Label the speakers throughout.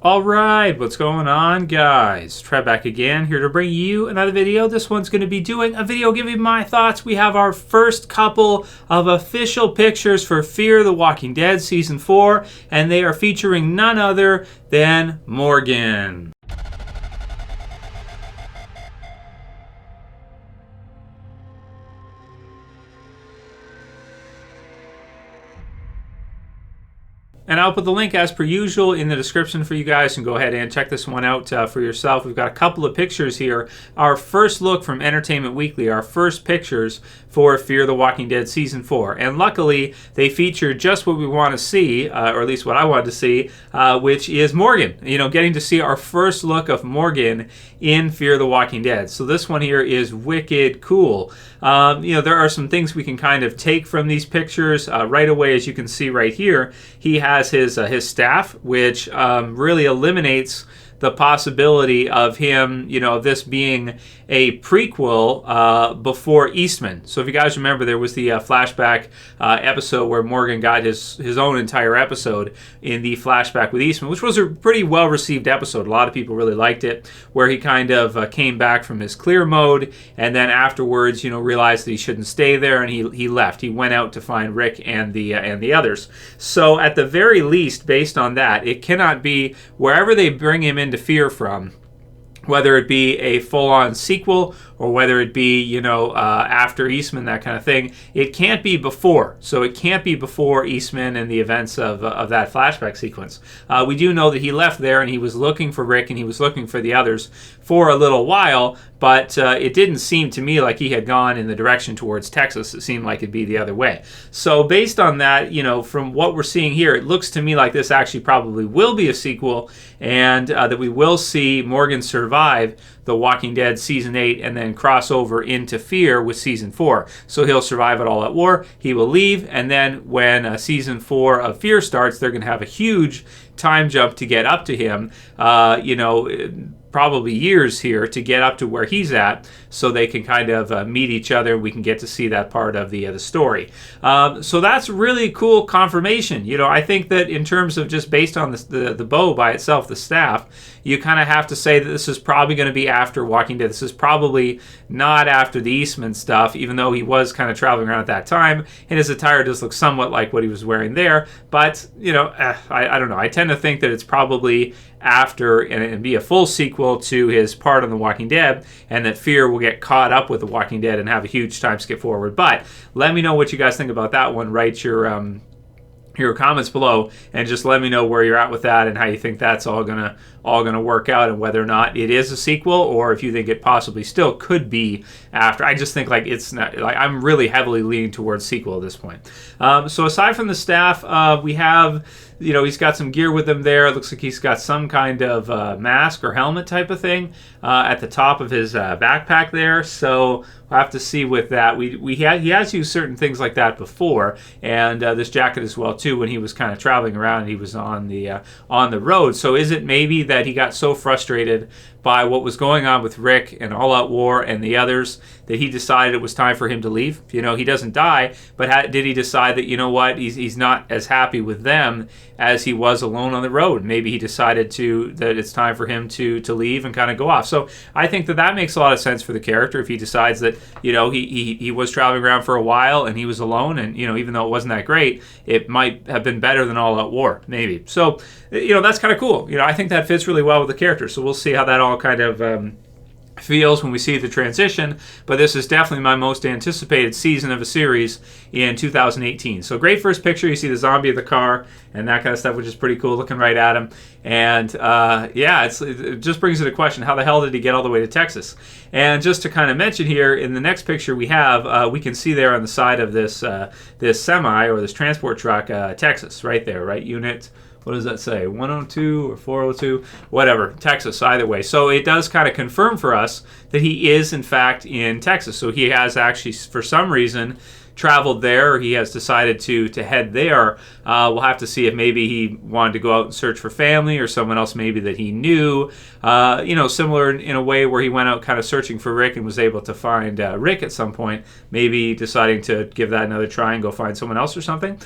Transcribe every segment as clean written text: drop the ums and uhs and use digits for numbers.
Speaker 1: Alright, what's going on, guys? Trev back again, here to bring you another video. This one's going to be doing a video giving my thoughts. We have our first couple of official pictures for Fear the Walking Dead Season 4, and they are featuring none other than Morgan. And I'll put the link as per usual in the description for you guys, and go ahead and check this one out for yourself. We've got a couple of pictures here. Our first look from Entertainment Weekly, our first pictures for Fear the Walking Dead Season 4. And luckily, they feature just what we want to see, or at least what I wanted to see, which is Morgan. You know, getting to see our first look of Morgan in Fear the Walking Dead. So this one here is wicked cool. You know, there are some things we can kind of take from these pictures. Right away, as you can see right here, he has his staff, which really eliminates the possibility of him, you know, this being a prequel before Eastman. So if you guys remember, there was the flashback episode where Morgan got his own entire episode in the flashback with Eastman, which was a pretty well-received episode. A lot of people really liked it, where he kind of came back from his clear mode, and then afterwards, you know, realized that he shouldn't stay there, and he left. He went out to find Rick and the others. So at the very least, based on that, it cannot be wherever they bring him into Fear from, whether it be a full-on sequel or whether it be, you know, after Eastman, that kind of thing. It can't be before. So it can't be before Eastman and the events of that flashback sequence. We do know that he left there and he was looking for Rick and he was looking for the others for a little while, but it didn't seem to me like he had gone in the direction towards Texas. It seemed like it'd be the other way. So based on that, you know, from what we're seeing here, it looks to me like this actually probably will be a sequel, and that we will see Morgan survive The Walking Dead Season 8 and then cross over into Fear with Season 4. So he'll survive it all at war, he will leave, and then when Season 4 of Fear starts, they're going to have a huge time jump to get up to him, you know, probably years here to get up to where he's at, so they can kind of meet each other. We can get to see that part of the story. So that's really cool confirmation. You know, I think that in terms of just based on the bow by itself, the staff, you kind of have to say that this is probably going to be after Walking Dead. This is probably not after the Eastman stuff, even though he was kind of traveling around at that time, and his attire does look somewhat like what he was wearing there. But, you know, I don't know. I tend to think that it's probably after and be a full sequel to his part on The Walking Dead, and that Fear will get caught up with The Walking Dead and have a huge time skip forward. But let me know what you guys think about that one. Write your comments below, and just let me know where you're at with that and how you think that's all gonna work out, and whether or not it is a sequel or if you think it possibly still could be after. I just think like it's not, like I'm really heavily leaning towards sequel at this point. So aside from the staff, we have, you know, he's got some gear with him there. It looks like he's got some kind of mask or helmet type of thing at the top of his backpack there. So we'll have to see with that. He has used certain things like that before, and this jacket as well too, when he was kind of traveling around and he was on the road. So is it maybe that he got so frustrated by what was going on with Rick and All Out War and the others that he decided it was time for him to leave? You know, he doesn't die, but did he decide that, you know what, he's not as happy with them as he was alone on the road? Maybe he decided that it's time for him to leave and kind of go off. So I think that makes a lot of sense for the character if he decides that, you know, he was traveling around for a while and he was alone, and, you know, even though it wasn't that great, it might have been better than All Out War, maybe. So, you know, that's kind of cool. You know, I think that fits really well with the character. So we'll see how that all kind of feels when we see the transition, but this is definitely my most anticipated season of a series in 2018. So great first picture. You see the zombie of the car and that kind of stuff, which is pretty cool, looking right at him. And yeah, it just brings into question, how the hell did he get all the way to Texas? And just to kind of mention here, in the next picture we have, we can see there on the side of this semi or this transport truck, Texas, right there, right? Unit, what does that say? 102 or 402? Whatever. Texas, either way. So it does kind of confirm for us that he is, in fact, in Texas. So he has actually, for some reason, traveled there, or he has decided to head there. We'll have to see if maybe he wanted to go out and search for family, or someone else maybe that he knew. You know, similar in a way where he went out kind of searching for Rick and was able to find Rick at some point. Maybe deciding to give that another try and go find someone else or something.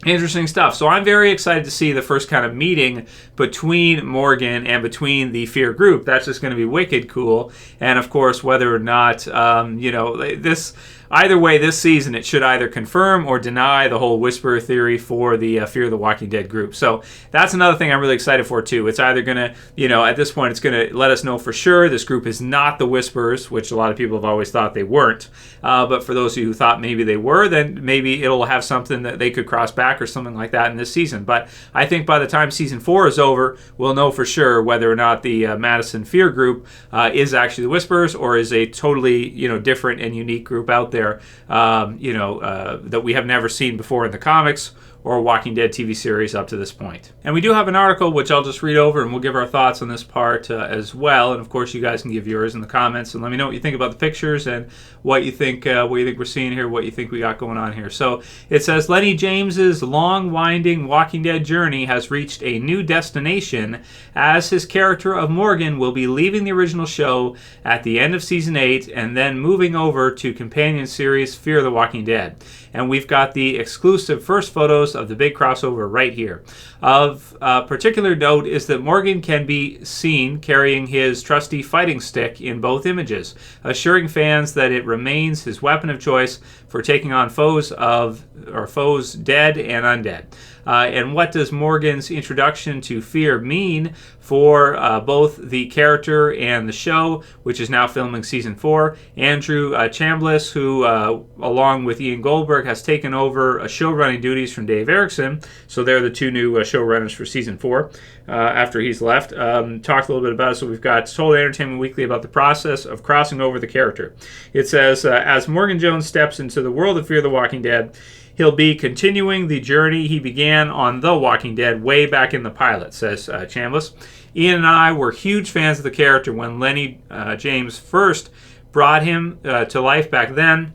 Speaker 1: Interesting stuff. So I'm very excited to see the first kind of meeting between Morgan and between the Fear group. That's just going to be wicked cool. And of course, whether or not, this... Either way, this season, it should either confirm or deny the whole Whisperer theory for the Fear the Walking Dead group. So that's another thing I'm really excited for, too. It's either going to, at this point, it's going to let us know for sure this group is not the Whisperers, which a lot of people have always thought they weren't. But for those of you who thought maybe they were, then maybe it'll have something that they could cross back or something like that in this season. But I think by the time Season 4 is over, we'll know for sure whether or not the Madison Fear group is actually the Whisperers or is a totally, different and unique group out there. That we have never seen before in the comics or Walking Dead TV series up to this point. And we do have an article which I'll just read over and we'll give our thoughts on this part as well. And of course you guys can give yours in the comments and let me know what you think about the pictures and what you think we're seeing here, what you think we got going on here. So it says, Lennie James's long winding Walking Dead journey has reached a new destination as his character of Morgan will be leaving the original show at the end of Season 8 and then moving over to companion series Fear the Walking Dead. And we've got the exclusive first photos of the big crossover right here. Of particular note is that Morgan can be seen carrying his trusty fighting stick in both images, assuring fans that it remains his weapon of choice for taking on foes dead and undead. And what does Morgan's introduction to Fear mean for both the character and the show, which is now filming Season 4? Andrew Chambliss, who, along with Ian Goldberg, has taken over showrunning duties from Dave Erickson, so they're the two new showrunners for Season 4 after he's left, talked a little bit about it. So we've got Told Entertainment Weekly about the process of crossing over the character. It says, as Morgan Jones steps into the world of Fear the Walking Dead, he'll be continuing the journey he began on The Walking Dead way back in the pilot, says Chambliss. Ian and I were huge fans of the character when Lennie James first brought him to life back then,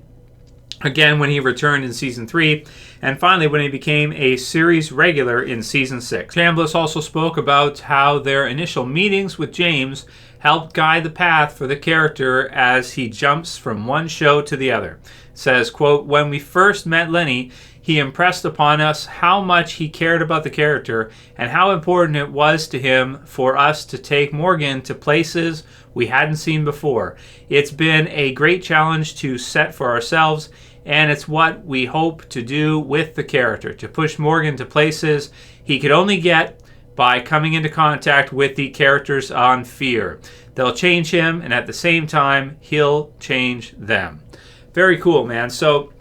Speaker 1: again when he returned in Season 3, and finally when he became a series regular in Season 6. Chambliss also spoke about how their initial meetings with James helped guide the path for the character as he jumps from one show to the other. Says, quote, when we first met Lennie, he impressed upon us how much he cared about the character and how important it was to him for us to take Morgan to places we hadn't seen before. It's been a great challenge to set for ourselves, and it's what we hope to do with the character, to push Morgan to places he could only get by coming into contact with the characters on Fear. They'll change him, and at the same time, he'll change them. Very cool, man. So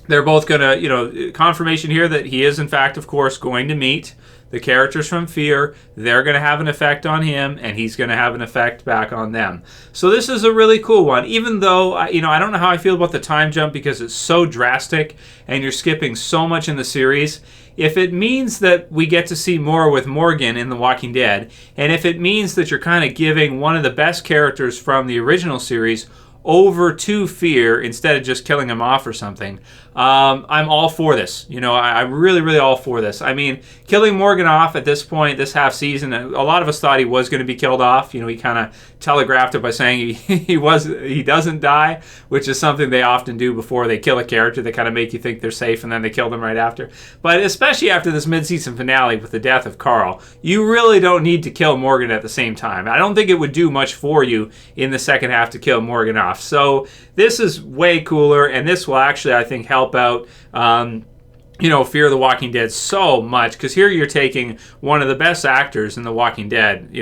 Speaker 1: they're both going to, confirmation here that he is, in fact, of course, going to meet the characters from Fear. They're going to have an effect on him, and he's going to have an effect back on them. So this is a really cool one, even though, I don't know how I feel about the time jump because it's so drastic, and you're skipping so much in the series. If it means that we get to see more with Morgan in The Walking Dead, and if it means that you're kind of giving one of the best characters from the original series over to Fear instead of just killing him off or something, I'm all for this. I'm really, really all for this. I mean, killing Morgan off at this point, this half season, a lot of us thought he was going to be killed off. He kind of telegraphed it by saying he doesn't die, which is something they often do before they kill a character. They kind of make you think they're safe, and then they kill them right after. But especially after this mid-season finale with the death of Carl, you really don't need to kill Morgan at the same time. I don't think it would do much for you in the second half to kill Morgan off. So this is way cooler, and this will actually, I think, help out Fear the Walking Dead so much, because here you're taking one of the best actors in The Walking Dead,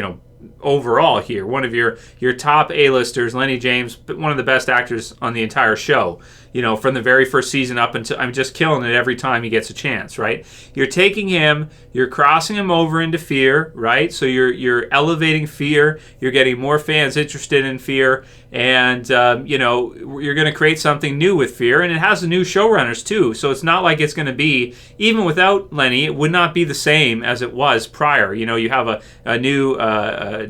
Speaker 1: overall here, one of your top A-listers, Lennie James, but one of the best actors on the entire show, from the very first season up until, I'm just killing it every time he gets a chance, right? You're taking him, you're crossing him over into Fear, right? So you're elevating Fear, you're getting more fans interested in Fear, and you're going to create something new with Fear, and it has the new showrunners too, so it's not like it's going to be, even without Lennie, it would not be the same as it was prior. You have a new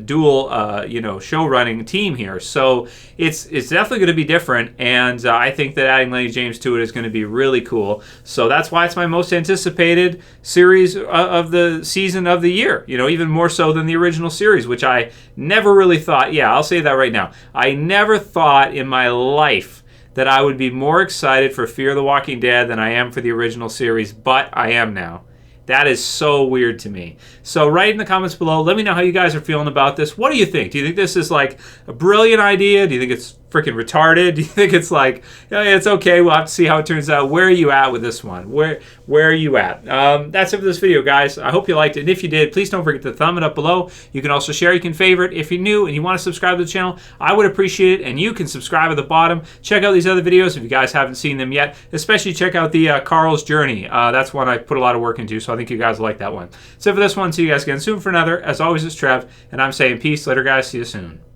Speaker 1: dual showrunning team here, so it's definitely going to be different, and I think that adding Lennie James to it is going to be really cool. So that's why it's my most anticipated series of the season of the year, even more so than the original series, which I never really thought, I'll say that right now, I never thought in my life that I would be more excited for Fear the Walking Dead than I am for the original series, but I am now. That is so weird to me. So write in the comments below. Let me know how you guys are feeling about this. What do you think? Do you think this is like a brilliant idea? Do you think it's freaking retarded? Do you think it's like, yeah, it's okay, we'll have to see how it turns out? Where are you at with this one? Where are you at? That's it for this video, guys. I hope you liked it. And if you did, please don't forget to thumb it up below. You can also share, you can favorite. If you're new and you want to subscribe to the channel, I would appreciate it. And you can subscribe at the bottom. Check out these other videos if you guys haven't seen them yet. Especially check out the Carl's Journey. That's one I put a lot of work into, so I think you guys will like that one. So for this one, see you guys again soon for another. As always, it's Trev, and I'm saying peace. Later, guys. See you soon.